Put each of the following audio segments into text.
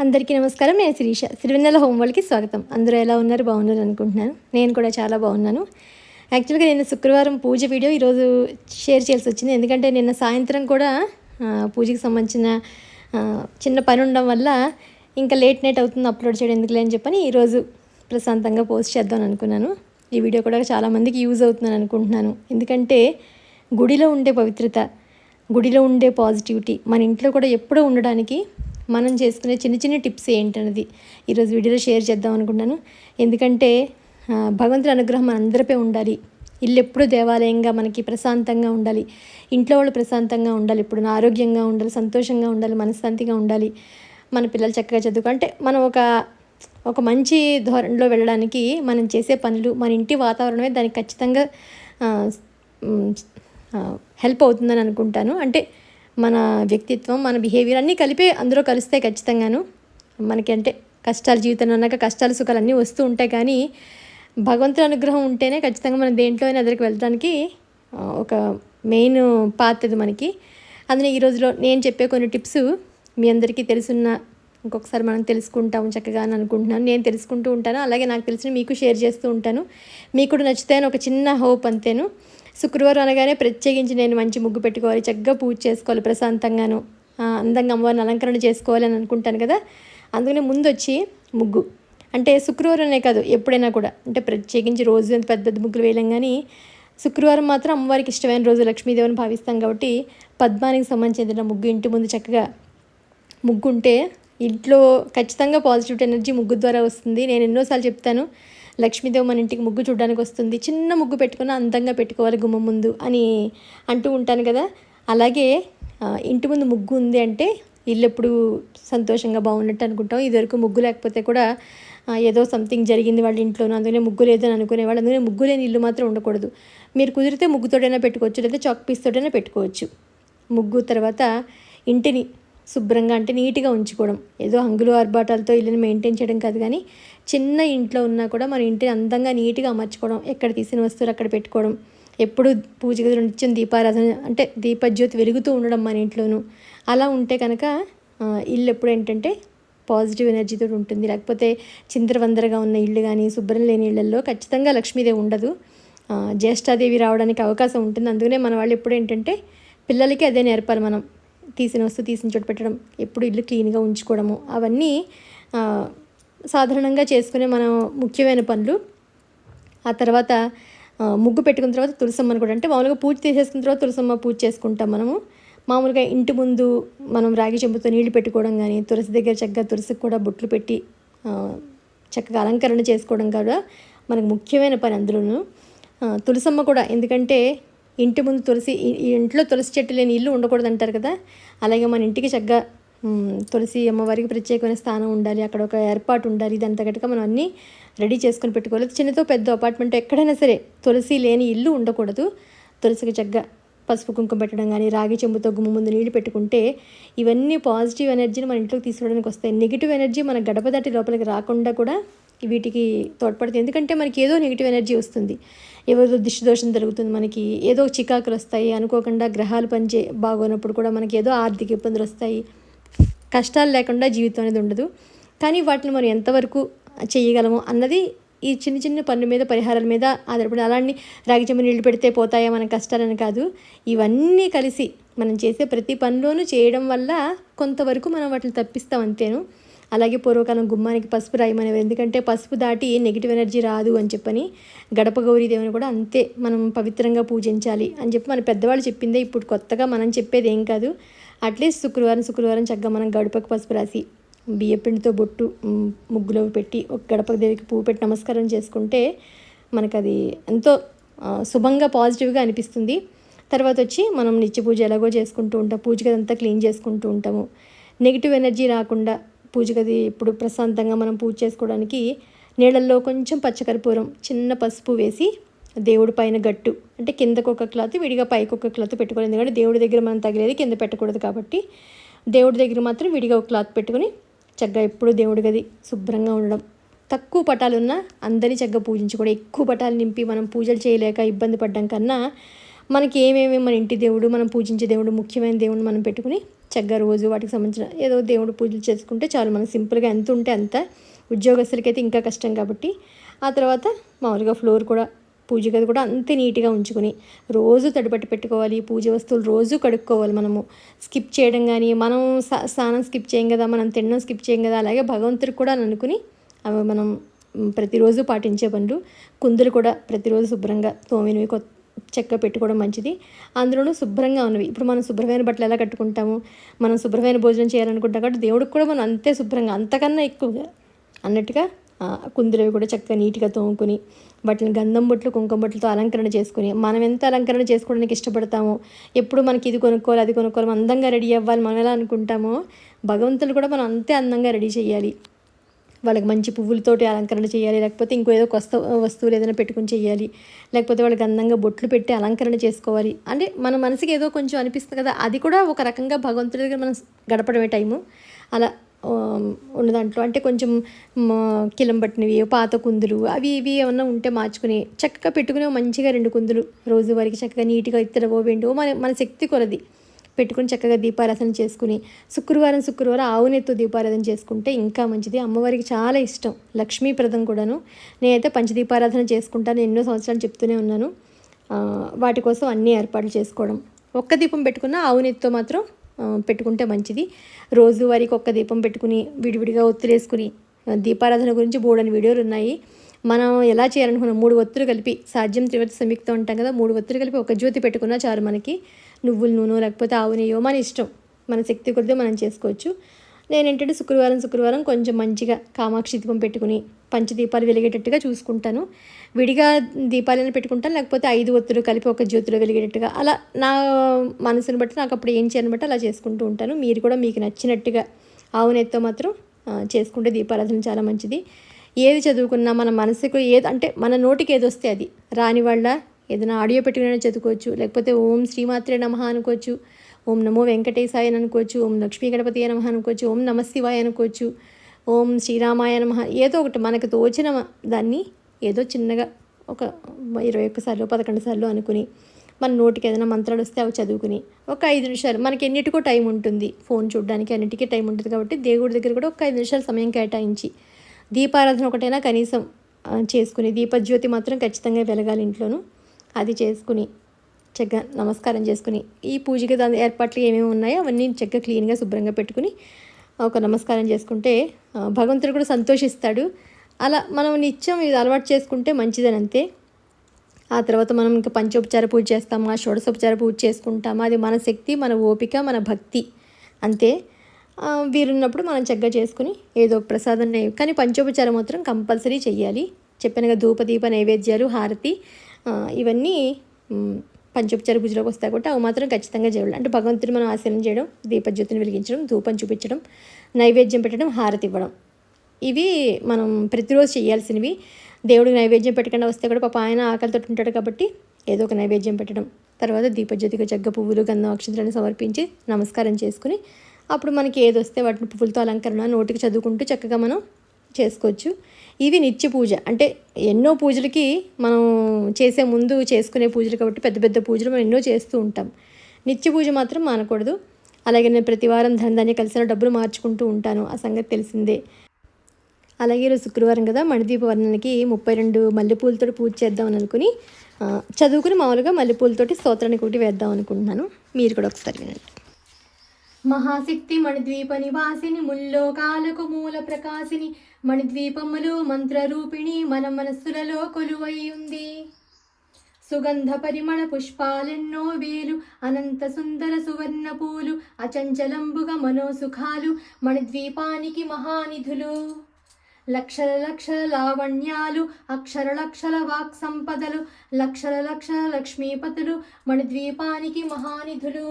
అందరికీ నమస్కారం. నేను శిరీష. సిరివెన్నెల హోమ్ వరల్డ్‌కి స్వాగతం. అందరూ ఎలా ఉన్నారు? బాగున్నారు అనుకుంటున్నాను. నేను కూడా చాలా బాగున్నాను. యాక్చువల్‌గా నిన్న శుక్రవారం పూజ వీడియో ఈరోజు షేర్ చేయాల్సి వచ్చింది. ఎందుకంటే నిన్న సాయంత్రం కూడా పూజకి సంబంధించిన చిన్న పని ఉండడం వల్ల ఇంకా లేట్ నైట్ అవుతుంది అప్లోడ్ చేయడం ఎందుకులే అని చెప్పని ఈరోజు ప్రశాంతంగా పోస్ట్ చేద్దాం అనుకున్నాను. ఈ వీడియో కూడా చాలామందికి యూజ్ అవుతుందని అనుకుంటున్నాను. ఎందుకంటే గుడిలో ఉండే పవిత్రత, గుడిలో ఉండే పాజిటివిటీ మన ఇంట్లో కూడా ఎప్పుడూ ఉండడానికి మనం చేసుకునే చిన్న చిన్న టిప్స్ ఏంటన్నది ఈరోజు వీడియోలో షేర్ చేద్దాం అనుకుంటున్నాను. ఎందుకంటే భగవంతుడి అనుగ్రహం మనందరిపై ఉండాలి. ఇల్లు ఎప్పుడూ దేవాలయంగా మనకి ప్రశాంతంగా ఉండాలి. ఇంట్లో వాళ్ళు ప్రశాంతంగా ఉండాలి, ఎప్పుడు ఆరోగ్యంగా ఉండాలి, సంతోషంగా ఉండాలి, మనశ్శాంతిగా ఉండాలి. మన పిల్లలు చక్కగా చదువుకో అంటే మనం ఒక మంచి ధోరణిలో వెళ్ళడానికి మనం చేసే పనులు, మన ఇంటి వాతావరణమే దానికి ఖచ్చితంగా హెల్ప్ అవుతుందని అనుకుంటాను. అంటే మన వ్యక్తిత్వం, మన బిహేవియర్ అన్నీ కలిపి అందులో కలుస్తాయి ఖచ్చితంగాను. మనకి అంటే కష్టాలు, జీవితంలో అన్నాక కష్టాలు సుఖాలు అన్నీ వస్తూ ఉంటాయి. కానీ భగవంతుని అనుగ్రహం ఉంటేనే ఖచ్చితంగా మనం దేంట్లో అయినా ఎదురుకు వెళ్ళడానికి ఒక మెయిన్ పాత్ అది మనకి. అందులో ఈ రోజులో నేను చెప్పే కొన్ని టిప్స్ మీ అందరికీ తెలుసున్న ఇంకొకసారి మనం తెలుసుకుంటాము చక్కగా అని అనుకుంటున్నాను. నేను తెలుసుకుంటూ ఉంటాను, అలాగే నాకు తెలిసిన మీకు షేర్ చేస్తూ ఉంటాను. మీకు కూడా నచ్చుతాయని ఒక చిన్న హోప్ అంతేను. శుక్రవారం అనగానే ప్రత్యేకించి నేను మంచి ముగ్గు పెట్టుకోవాలి, చక్కగా పూజ చేసుకోవాలి, ప్రశాంతంగాను అందంగా అమ్మవారిని అలంకరణ చేసుకోవాలి అని అనుకుంటాను కదా. అందుకనే ముందు వచ్చి ముగ్గు అంటే శుక్రవారమే కాదు ఎప్పుడైనా కూడా, అంటే ప్రత్యేకించి రోజు అంత పెద్ద పెద్ద ముగ్గులు వేయలేం. కానీ శుక్రవారం మాత్రం అమ్మవారికి ఇష్టమైన రోజు, లక్ష్మీదేవిని భావిస్తాం కాబట్టి పద్మానికి సంబంధించిన ముగ్గు ఇంటి ముందు చక్కగా ముగ్గు ఉంటే ఇంట్లో ఖచ్చితంగా పాజిటివ్ ఎనర్జీ ముగ్గు ద్వారా వస్తుంది. నేను ఎన్నోసార్లు చెప్తాను, లక్ష్మీదేవి మన ఇంటికి ముగ్గు చూడడానికి వస్తుంది, చిన్న ముగ్గు పెట్టుకుని అందంగా పెట్టుకోవాలి గుమ్మం ముందు అని అంటూ ఉంటాను కదా. అలాగే ఇంటి ముందు ముగ్గు ఉంది అంటే ఇల్లు ఎప్పుడు సంతోషంగా బాగున్నట్టు అనుకుంటాం. ఇదివరకు ముగ్గు లేకపోతే కూడా ఏదో సంథింగ్ జరిగింది వాళ్ళ ఇంట్లోనూ, అందుకనే ముగ్గు లేదని అనుకునేవాళ్ళు. అందుకనే ముగ్గు లేని ఇల్లు మాత్రం ఉండకూడదు. మీరు కుదిరితే ముగ్గుతోటైనా పెట్టుకోవచ్చు, లేదా చాక్ పీస్తోటైనా పెట్టుకోవచ్చు. ముగ్గు తర్వాత ఇంటిని శుభ్రంగా అంటే నీట్గా ఉంచుకోవడం, ఏదో హంగులు ఆర్భాటాలతో ఇల్లుని మెయింటైన్ చేయడం కాదు. కానీ చిన్న ఇంట్లో ఉన్నా కూడా మన ఇంటిని అందంగా నీట్గా అమర్చుకోవడం, ఎక్కడ తీసిన వస్తువులు అక్కడ పెట్టుకోవడం, ఎప్పుడు పూజ గదిలో నిత్యం దీపారాధన అంటే దీపజ్యోతి వెలుగుతూ ఉండడం మన ఇంట్లోనూ. అలా ఉంటే కనుక ఇల్లు ఎప్పుడు ఏంటంటే పాజిటివ్ ఎనర్జీతో ఉంటుంది. లేకపోతే చిందరవందరగా ఉన్న ఇల్లు కానీ శుభ్రం లేని ఇళ్లలో ఖచ్చితంగా లక్ష్మీదేవి ఉండదు, జ్యేష్ఠాదేవి రావడానికి అవకాశం ఉంటుంది. అందుకనే మన వాళ్ళు ఎప్పుడు ఏంటంటే పిల్లలకి అదే నేర్పాలి. మనం తీసిన వస్తువు తీసిన చోటు పెట్టడం, ఎప్పుడు ఇల్లు క్లీన్గా ఉంచుకోవడము, అవన్నీ సాధారణంగా చేసుకునే మనం ముఖ్యమైన పనులు. ఆ తర్వాత ముగ్గు పెట్టుకున్న తర్వాత తులసమ్మని కూడా, అంటే మామూలుగా పూజ చేసేసుకున్న తర్వాత తులసమ్మ పూజ చేసుకుంటాం మనము. మామూలుగా ఇంటి ముందు మనం రాగి చెంబుతో నీళ్లు పెట్టుకోవడం కానీ, తులసి దగ్గర చక్కగా తులసికి కూడా బొట్లు పెట్టి చక్కగా అలంకరణ చేసుకోవడం కూడా మనకు ముఖ్యమైన పని. అందులోనూ తులసమ్మ కూడా, ఎందుకంటే ఇంటి ముందు ఇంట్లో తులసి చెట్టు లేని ఇల్లు ఉండకూడదు అంటారు కదా. అలాగే మన ఇంటికి చక్కగా తులసి అమ్మవారికి ప్రత్యేకమైన స్థానం ఉండాలి, అక్కడ ఒక ఏర్పాటు ఉండాలి. దాని తగ్గట్టుగా మనం అన్నీ రెడీ చేసుకొని పెట్టుకోవాలి. చిన్నతో పెద్ద అపార్ట్మెంట్ ఎక్కడైనా సరే తులసి లేని ఇల్లు ఉండకూడదు. తులసికి చక్కగా పసుపు కుంకుమ పెట్టడం కానీ, రాగి చెంబుతో గుమ్మ ముందు నీళ్లు పెట్టుకుంటే ఇవన్నీ పాజిటివ్ ఎనర్జీని మన ఇంట్లోకి తీసుకోవడానికి వస్తాయి. నెగిటివ్ ఎనర్జీ మన గడప దాటి లోపలికి రాకుండా కూడా వీటికి తోడ్పడుతుంది. ఎందుకంటే మనకి ఏదో నెగిటివ్ ఎనర్జీ వస్తుంది, ఏదో దిష్టి దోషం జరుగుతుంది, మనకి ఏదో చికాకులు వస్తాయి, అనుకోకుండా గ్రహాలు బాగోనప్పుడు కూడా మనకి ఏదో ఆర్థిక ఇబ్బందులు వస్తాయి. కష్టాలు లేకుండా జీవితం అనేది ఉండదు. కానీ వాటిని మనం ఎంతవరకు చేయగలము అన్నది ఈ చిన్న చిన్న పనుల మీద, పరిహారాల మీద ఆధారపడి. అలాంటి రాగి చెంబు నీళ్లు పెడితే పోతాయా మన కష్టాలని కాదు, ఇవన్నీ కలిసి మనం చేసే ప్రతి పనిలోనూ చేయడం వల్ల కొంతవరకు మనం వాటిని తప్పిస్తాం అంతేను. అలాగే పూర్వకాలం గుమ్మానికి పసుపు రాయమనేవారు, ఎందుకంటే పసుపు దాటి నెగిటివ్ ఎనర్జీ రాదు అని చెప్పని. గడప గౌరీదేవిని కూడా అంతే మనం పవిత్రంగా పూజించాలి అని చెప్పి మన పెద్దవాళ్ళు చెప్పిందే. ఇప్పుడు కొత్తగా మనం చెప్పేది ఏం కాదు. అట్లీస్ట్ శుక్రవారం చక్కగా మనం గడపకు పసుపు రాసి బియ్యపిండితో బొట్టు ముగ్గులో పెట్టి ఒక గడప దేవికి పువ్వు పెట్టి నమస్కారం చేసుకుంటే మనకు అది ఎంతో శుభంగా పాజిటివ్గా అనిపిస్తుంది. తర్వాత వచ్చి మనం నిత్య పూజ ఎలాగో చేసుకుంటూ ఉంటాం, పూజ గదంతా క్లీన్ చేసుకుంటూ ఉంటాము. నెగిటివ్ ఎనర్జీ రాకుండా పూజ గది ఇప్పుడు ప్రశాంతంగా మనం పూజ చేసుకోవడానికి నీళ్ళల్లో కొంచెం పచ్చకర్పూరం, చిన్న పసుపు వేసి దేవుడి పైన గట్టు అంటే కిందకు ఒక క్లాత్, విడిగా పైకి ఒక క్లాత్ పెట్టుకోవాలి. ఎందుకంటే దేవుడి దగ్గర మనం తగిలేది కింద పెట్టకూడదు కాబట్టి దేవుడి దగ్గర మాత్రం విడిగా ఒక క్లాత్ పెట్టుకుని చక్కగా ఎప్పుడు దేవుడి గది శుభ్రంగా ఉండడం. తక్కువ పటాలు ఉన్నా అందరినీ చక్కగా పూజించుకోవడం. ఎక్కువ పటాలు నింపి మనం పూజలు చేయలేక ఇబ్బంది పడ్డం కన్నా మనకి ఏమేమి మన ఇంటి దేవుడు, మనం పూజించే దేవుడు, ముఖ్యమైన దేవుడిని మనం పెట్టుకుని చక్కగా రోజు వాటికి సంబంధించిన ఏదో దేవుడు పూజలు చేసుకుంటే చాలు. మనం సింపుల్గా ఎంత ఉంటే అంత. ఉద్యోగస్తులకైతే ఇంకా కష్టం కాబట్టి. ఆ తర్వాత మామూలుగా ఫ్లోర్ కూడా పూజ గది కూడా అంతే నీట్గా ఉంచుకొని రోజు తడిపట్టి పెట్టుకోవాలి. పూజ వస్తువులు రోజు కడుక్కోవాలి. మనము స్కిప్ చేయడం కానీ, మనం స్నానం స్కిప్ చేయం కదా, మనం తినడం స్కిప్ చేయం కదా, అలాగే భగవంతుడికి కూడా అని అనుకుని అవి మనం ప్రతిరోజు పాటించే పనులు. కుందులు కూడా ప్రతిరోజు శుభ్రంగా తోమినవి చెక్క పెట్టుకోవడం మంచిది. అందులోనూ శుభ్రంగా ఉన్నవి. ఇప్పుడు మనం శుభ్రమైన బట్టలు ఎలా కట్టుకుంటాము, మనం శుభ్రమైన భోజనం చేయాలనుకుంటాం కాబట్టి దేవుడికి కూడా మనం అంతే శుభ్రంగా, అంతకన్నా ఎక్కువగా అన్నట్టుగా కుందులవి కూడా చక్కగా నీట్గా తోముకొని వాటిని గంధం బొట్లు కుంకుమ బొట్లతో అలంకరణ చేసుకుని, మనం ఎంత అలంకరణ చేసుకోవడానికి ఇష్టపడతామో, ఎప్పుడు మనకి ఇది కొనుక్కోవాలి అది కొనుక్కోవాలి, మనం అందంగా రెడీ అవ్వాలి మనం ఎలా అనుకుంటామో, భగవంతులు కూడా మనం అంతే అందంగా రెడీ చేయాలి. వాళ్ళకి మంచి పువ్వులతోటి అలంకరణ చేయాలి, లేకపోతే ఇంకో ఏదో వస్తువులు ఏదైనా పెట్టుకుని చేయాలి, లేకపోతే వాళ్ళకి అందంగా బొట్లు పెట్టి అలంకరణ చేసుకోవాలి. అంటే మన మనసుకి ఏదో కొంచెం అనిపిస్తుంది కదా, అది కూడా ఒక రకంగా భగవంతుడి దగ్గర మనం గడపడమే టైము. అలా ఉన్న దాంట్లో అంటే కొంచెం కిలం పట్టినవి, పాత కుందులు అవి ఇవి ఏమన్నా ఉంటే మార్చుకుని చక్కగా పెట్టుకుని మంచిగా 2 కుందులు రోజువారికి చక్కగా నీట్గా ఇత్తడవో వెండివో మన శక్తి కొలది పెట్టుకుని చక్కగా దీపారాధన చేసుకుని శుక్రవారం ఆవు నెత్తో దీపారాధన చేసుకుంటే ఇంకా మంచిది. అమ్మవారికి చాలా ఇష్టం, లక్ష్మీప్రదం కూడాను. నేనైతే పంచదీపారాధన చేసుకుంటాను, ఎన్నో సంవత్సరాలు చెప్తూనే ఉన్నాను. వాటి కోసం అన్నీ ఏర్పాట్లు చేసుకోవడం. ఒక్క దీపం పెట్టుకున్న ఆవు నెత్తితో మాత్రం పెట్టుకుంటే మంచిది. రోజువారికి ఒక్క దీపం పెట్టుకుని విడివిడిగా ఒత్తులేసుకుని దీపారాధన గురించి బోర్డని వీడియోలు ఉన్నాయి. మనం ఎలా చేయాలనుకున్నాం 3 ఒత్తులు కలిపి, సాధ్యం త్రివతి సంయుక్తం అంటాం కదా, 3 ఒత్తులు కలిపి ఒక జ్యోతి పెట్టుకున్నా చాలు. మనకి నువ్వుల నూనె లేకపోతే ఆవు నెయ్యో మన ఇష్టం, మన శక్తి కొద్దిగా మనం చేసుకోవచ్చు. నేనేంటంటే శుక్రవారం కొంచెం మంచిగా కామాక్షి దీపం పెట్టుకుని పంచదీపాలు వెలిగేటట్టుగా చూసుకుంటాను. విడిగా దీపాలను పెట్టుకుంటాను, లేకపోతే 5 ఒత్తులు కలిపి ఒక జ్యోతిలో వెలిగేటట్టుగా, అలా నా మనసుని బట్టి నాకు అప్పుడు ఏం చేయాలని బట్టి అలా చేసుకుంటూ ఉంటాను. మీరు కూడా మీకు నచ్చినట్టుగా ఆవు నెయ్యితో మాత్రం చేసుకుంటే దీపారాధన చాలా మంచిది. ఏది చదువుకున్నా మన మనసుకు ఏది అంటే మన నోటికి ఏది వస్తే అది, రాని వాళ్ళ ఏదైనా ఆడియో పెట్టుకునే చదువుకోవచ్చు, లేకపోతే ఓం శ్రీమాత్రే నమః అనుకోవచ్చు, ఓం నమో వెంకటేశాయ అనుకోవచ్చు, ఓం లక్ష్మీ గణపతి నమః అనుకోవచ్చు, ఓం నమ శివాయ అనుకోవచ్చు, ఓం శ్రీరామాయ నమః, ఏదో ఒకటి మనకు తోచిన దాన్ని ఏదో చిన్నగా ఒక 21 సార్లు 11 సార్లు అనుకుని మన నోటికి ఏదైనా మంత్రాలు వస్తే అవి చదువుకుని ఒక 5 నిమిషాలు, మనకి ఎన్నిటికో టైం ఉంటుంది, ఫోన్ చూడడానికి అన్నిటికీ టైం ఉంటుంది కాబట్టి దేవుడి దగ్గర కూడా ఒక 5 నిమిషాలు సమయం కేటాయించి దీపారాధన ఒకటైనా కనీసం చేసుకుని, దీపజ్యోతి మాత్రం ఖచ్చితంగా వెలగాలి ఇంట్లోనూ, అది చేసుకుని చక్కగా నమస్కారం చేసుకుని ఈ పూజకి దాని ఏర్పాట్లు ఏమేమి ఉన్నాయో అవన్నీ చక్కగా క్లీన్గా శుభ్రంగా పెట్టుకుని ఒక నమస్కారం చేసుకుంటే భగవంతుడు కూడా సంతోషిస్తాడు. అలా మనం నిత్యం ఇది అలవాటు చేసుకుంటే మంచిదని అంతే. ఆ తర్వాత మనం ఇంకా పంచోపచార పూజ చేస్తామా, షోడశోపచార పూజ చేసుకుంటామా, అది మన శక్తి, మన ఓపిక, మన భక్తి అంతే. వీరున్నప్పుడు మనం చక్కగా చేసుకుని ఏదో ప్రసాదం కానీ పంచోపచారం మాత్రం కంపల్సరీ చెయ్యాలి. చెప్పానుగా ధూప దీప నైవేద్యాలు హారతి ఇవన్నీ పంచోపచార పూజలోకి వస్తాయి కాబట్టి అవి మాత్రం ఖచ్చితంగా చేయాలి. అంటే భగవంతుని మనం ఆశీర్వదనం చేయడం, దీపజ్యోతిని వెలిగించడం, ధూపం చూపించడం, నైవేద్యం పెట్టడం, హారతి ఇవ్వడం, ఇవి మనం ప్రతిరోజు చేయాల్సినవి. దేవుడికి నైవేద్యం పెట్టకుండా వస్తే కూడా పాప ఆయన ఆకలితో ఉంటాడు కాబట్టి ఏదో ఒక నైవేద్యం పెట్టడం, తర్వాత దీపజ్యోతికి జగ్గ పువ్వులు గంధం అక్షంతలను సమర్పించి నమస్కారం చేసుకుని అప్పుడు మనకి ఏది వస్తే వాటిని పువ్వులతో అలంకరణ నోటికి చదువుకుంటూ చక్కగా మనం చేసుకోవచ్చు. ఇవి నిత్య పూజ అంటే ఎన్నో పూజలకి మనం చేసే ముందు చేసుకునే పూజలు కాబట్టి పెద్ద పెద్ద పూజలు మనం ఎన్నో చేస్తూ ఉంటాం. నిత్య పూజ మాత్రం మానకూడదు. అలాగే నేను ప్రతి వారం ధనధాన్య కలిసిన డబ్బులు మార్చుకుంటూ ఉంటాను, ఆ సంగతి తెలిసిందే. అలాగే ఈరోజు శుక్రవారం కదా, మణిదీప వర్ణనకి 32 మల్లెపూలతో పూజ చేద్దామని అనుకుని చదువుకుని మామూలుగా మల్లెపూలతోటి స్తోత్రానికి ఒకటి వేద్దాం అనుకుంటున్నాను. మీరు కూడా ఒకసారి వినండి. మహాశక్తి మణిద్వీప నివాసిని ముల్లోకాలకు మూల ప్రకాశిని మణిద్వీపములు మంత్రరూపిణి మన మనస్సులలో కొలువై ఉంది. సుగంధ పరిమళ పుష్పాలెన్నో వేలు అనంత సుందర సువర్ణ పూలు అచంచలంబుగా మనోసుఖాలు మణిద్వీపానికి మహానిధులు. లక్షల లక్షల లావణ్యాలు అక్షర వాక్ సంపదలు లక్షల లక్ష్మీపతులు మణిద్వీపానికి మహానిధులు.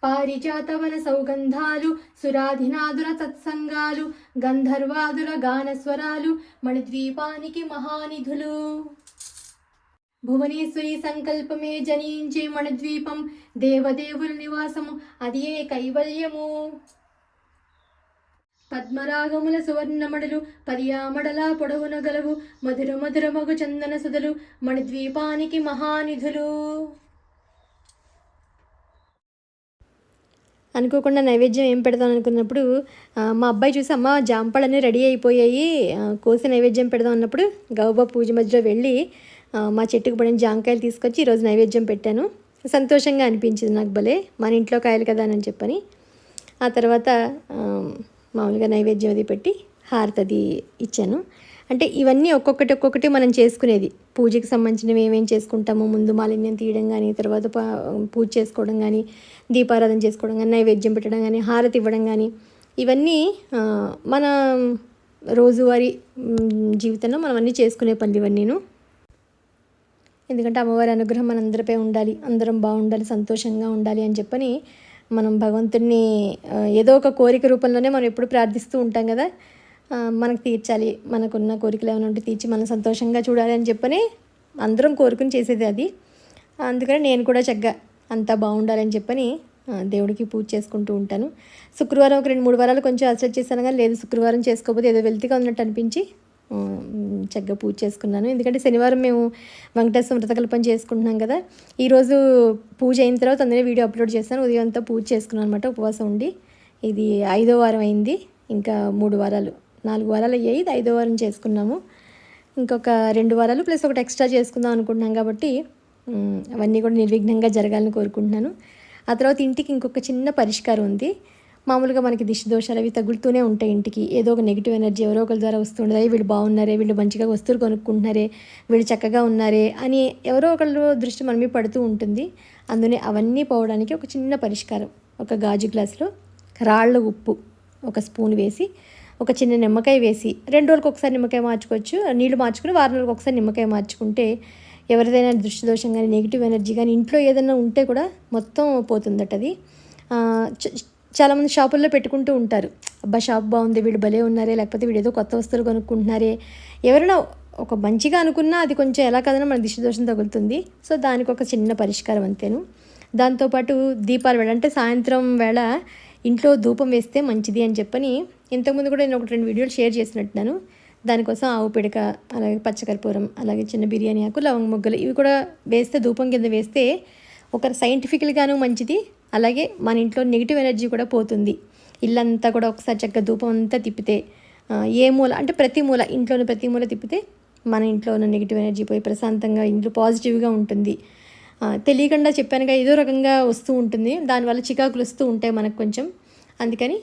పారిజాతవన సౌగంధాలు సురాధినాదుల తత్సంగాలు గంధర్వాదుల గానస్వరాలు మణిద్వీపానికి మహానిధులు. భువనేశ్వరి సంకల్పమే జనించే మణిద్వీపం దేవదేవుల నివాసము అది ఏ కైవల్యము. పద్మరాగముల సువర్ణమడలు పర్యామడల పొడవున గలవు మధుర మధుర మగు చందన సుధలు మణిద్వీపానికి మహానిధులు అనుకోకుండా నైవేద్యం ఏం పెడదాం అనుకున్నప్పుడు మా అబ్బాయి చూసి అమ్మ జాంపళ్ళన్నీ రెడీ అయిపోయాయి, కోసి నైవేద్యం పెడదాం అన్నప్పుడు గౌబా పూజ మధ్యలో వెళ్ళి మా చెట్టుకు పడిన జాంకాయలు తీసుకొచ్చి ఈరోజు నైవేద్యం పెట్టాను. సంతోషంగా అనిపించింది నాకు భలే, మన ఇంట్లో కాయలు కదా అని చెప్పని. ఆ తర్వాత మామూలుగా నైవేద్యం అది పెట్టి హారతి అది ఇచ్చాను. అంటే ఇవన్నీ ఒక్కొక్కటి మనం చేసుకునేది, పూజకి సంబంధించినవి ఏమేమి చేసుకుంటాము, ముందు మాలిన్యం తీయడం కానీ, తర్వాత పూజ చేసుకోవడం కానీ, దీపారాధన చేసుకోవడం కానీ, నైవేద్యం పెట్టడం కానీ, హారతి ఇవ్వడం కానీ, ఇవన్నీ మన రోజువారీ జీవితంలో మనం అన్నీ చేసుకునే పనులు ఇవన్నీను. ఎందుకంటే అమ్మవారి అనుగ్రహం మనందరిపై ఉండాలి, అందరం బాగుండాలి, సంతోషంగా ఉండాలి అని చెప్పని మనం భగవంతుడిని ఏదో ఒక కోరిక రూపంలోనే మనం ఎప్పుడు ప్రార్థిస్తూ ఉంటాం కదా. మనకు తీర్చాలి, మనకున్న కోరికలు ఏమైనా ఉంటే తీర్చి మనం సంతోషంగా చూడాలి అని చెప్పని అందరం కోరుకుని చేసేది అది. అందుకని నేను కూడా చక్కగా అంతా బాగుండాలని చెప్పని దేవుడికి పూజ చేసుకుంటూ ఉంటాను. శుక్రవారం ఒక 2-3 వారాలు కొంచెం అలసట చేశాను, కానీ లేదు శుక్రవారం చేసుకోకపోతే ఏదో వెల్తిగా ఉన్నట్టు అనిపించి చక్కగా పూజ చేసుకున్నాను. ఎందుకంటే శనివారం మేము వెంకటేశ్వర వ్రతకల్పం చేసుకుంటున్నాం కదా. ఈరోజు పూజ అయిన తర్వాత అందులో వీడియో అప్లోడ్ చేస్తాను. ఉదయం అంతా పూజ చేసుకున్నాను అనమాట, ఉపవాసం ఉండి. ఇది 5వ వారం అయింది, ఇంకా 4 వారాలు అయ్యాయి, ఇది 5వ వారం చేసుకున్నాము. ఇంకొక 2 వారాలు ప్లస్ ఒకటి ఎక్స్ట్రా చేసుకుందాం అనుకుంటున్నాం కాబట్టి అవన్నీ కూడా నిర్విఘ్నంగా జరగాలని కోరుకుంటున్నాను. ఆ తర్వాత ఇంటికి ఇంకొక చిన్న పరిష్కారం ఉంది. మామూలుగా మనకి దిష్టి దోషాలు అవి తగులుతూనే ఉంటాయి ఇంటికి, ఏదో ఒక నెగిటివ్ ఎనర్జీ ఎవరో ఒకరి ద్వారా వస్తుండదు. వీళ్ళు బాగున్నారే, వీళ్ళు మంచిగా వస్తువులు కొనుక్కుంటున్నారే, వీళ్ళు చక్కగా ఉన్నారే అని ఎవరో ఒకళ్ళు దృష్టి మన మీద పడుతూ ఉంటుంది. అందునే అవన్నీ పోవడానికి ఒక చిన్న పరిష్కారం, ఒక గాజు గ్లాసులో రాళ్ళ ఉప్పు 1 స్పూన్ వేసి, ఒక చిన్న నిమ్మకాయ వేసి, 2 రోజులకు ఒకసారి నిమ్మకాయ మార్చుకోవచ్చు, నీళ్ళు మార్చుకుని 4 రోజులకు ఒకసారి నిమ్మకాయ మార్చుకుంటే ఎవరిదైనా దృష్టి దోషం కానీ, నెగిటివ్ ఎనర్జీ కానీ ఇంట్లో ఏదైనా ఉంటే కూడా మొత్తం పోతుందట అది. చాలామంది షాపుల్లో పెట్టుకుంటూ ఉంటారు, అబ్బా షాప్ బాగుంది, వీళ్ళు భలే ఉన్నారే, లేకపోతే వీడు ఏదో కొత్త వస్తువులు కొనుక్కుంటున్నారే, ఎవరైనా ఒక మంచిగా అనుకున్నా అది కొంచెం ఎలా కదన్నా మన దిష్టి దోషం తగులుతుంది. సో దానికి ఒక చిన్న పరిష్కారం అంతేను. దాంతోపాటు దీపాల వేళ అంటే సాయంత్రం వేళ ఇంట్లో ధూపం వేస్తే మంచిది అని చెప్పని ఇంతకుముందు కూడా నేను 1-2 వీడియోలు షేర్ చేసినట్టున్నాను. దానికోసం ఆవు పిడక, అలాగే పచ్చకర్పూరం, అలాగే చిన్న బిర్యానీ ఆకు, లవంగ మొగ్గలు ఇవి కూడా వేస్తే, ధూపం కింద వేస్తే ఒక సైంటిఫికల్గాను మంచిది, అలాగే మన ఇంట్లో నెగిటివ్ ఎనర్జీ కూడా పోతుంది. ఇల్లంతా కూడా ఒకసారి చక్కగా ధూపం అంతా తిప్పితే, ఏ మూల అంటే ప్రతి మూల, ఇంట్లోని ప్రతి మూల తిప్పితే మన ఇంట్లో ఉన్న నెగిటివ్ ఎనర్జీ పోయి ప్రశాంతంగా ఇంట్లో పాజిటివ్గా ఉంటుంది. తెలియకుండా చెప్పానుగా ఏదో రకంగా వస్తూ ఉంటుంది, దానివల్ల చికాకులు వస్తూ ఉంటాయి మనకు కొంచెం. అందుకని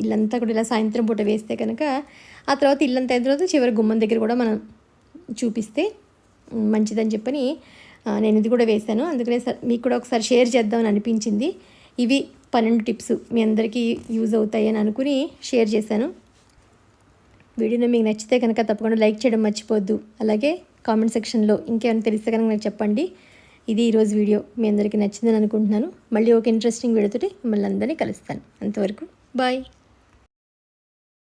ఇల్లంతా కూడా ఇలా సాయంత్రం పూట వేస్తే కనుక, ఆ తర్వాత ఇల్లంతా అయిన తర్వాత చివరి గుమ్మం దగ్గర కూడా మనం చూపిస్తే మంచిదని చెప్పని నేను ఇది కూడా వేశాను. అందుకనే మీకు కూడా ఒకసారి షేర్ చేద్దామని అనిపించింది. ఇవి 12 టిప్స్ మీ అందరికీ యూజ్ అవుతాయి అని అనుకుని షేర్ చేశాను. వీడియోని మీకు నచ్చితే కనుక తప్పకుండా లైక్ చేయడం మర్చిపోద్దు. అలాగే కామెంట్ సెక్షన్లో ఇంకేమైనా తెలిస్తే కనుక నాకు చెప్పండి. ఇది ఈరోజు వీడియో మీ అందరికీ నచ్చిందని అనుకుంటున్నాను. మళ్ళీ ఒక ఇంట్రెస్టింగ్ వీడియోతో మిమ్మల్ని అందరినీ కలుస్తాను. అంతవరకు బాయ్.